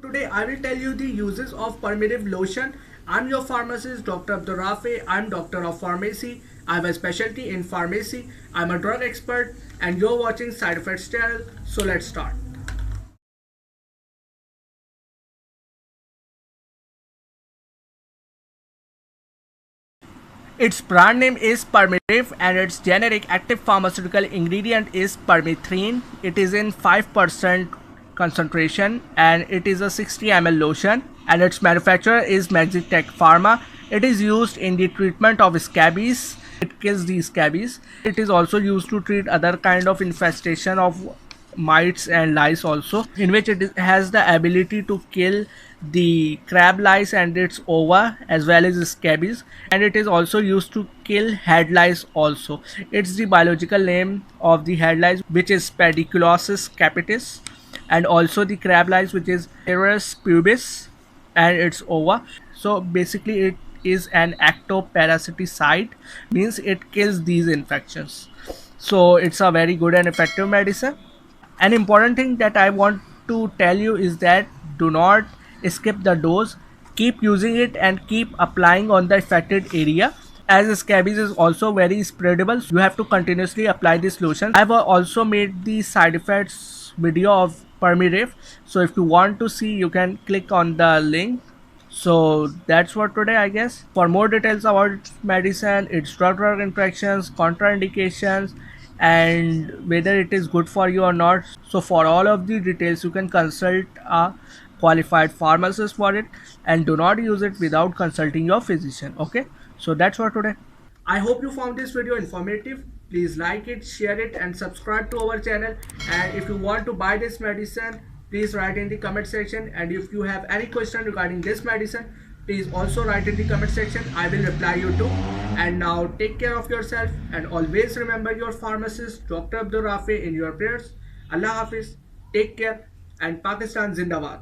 Today I will tell you the uses of Permiriv lotion. I'm your pharmacist Dr. Abdur Rafy. I'm doctor of pharmacy. I have a specialty in pharmacy. I'm a drug expert and you're watching Side Effects channel. So let's start. Its brand name is Permiriv and its generic active pharmaceutical ingredient is Permethrin. It is in 5% concentration and it is a 60 ml lotion and its manufacturer is Maxitech Pharma. It is used in the treatment of scabies. It kills these scabies. It is also used to treat other kind of infestation of mites and lice also, in which has the ability to kill the crab lice and its ova as well as scabies, and it is also used to kill head lice also. It's the biological name of the head lice, which is Pediculosis capitis, and also the crab lice, which is Eris pubis, and its ova. So basically it is an ectoparasiticide, means it kills these infections. So it's a very good and effective medicine. An important thing that I want to tell you is that do not skip the dose. Keep using it and keep applying on the affected area, as scabies is also very spreadable. You have to continuously apply this lotion. I've also made the side effects video of Permiriv, so if you want to see, you can click on the link. So that's for today, I guess. For more details about medicine, its drug interactions, contraindications, and whether it is good for you or not, so for all of the details you can consult a qualified pharmacist for it, and do not use it without consulting your physician. Okay, so that's for today. I hope you found this video informative. Please like it, share it, and subscribe to our channel. And if you want to buy this medicine, please write in the comment section. And if you have any question regarding this medicine, please also write in the comment section. I will reply you too. And now take care of yourself and always remember your pharmacist Dr. Abdur Rafy in your prayers. Allah Hafiz, take care, and Pakistan Zindabad.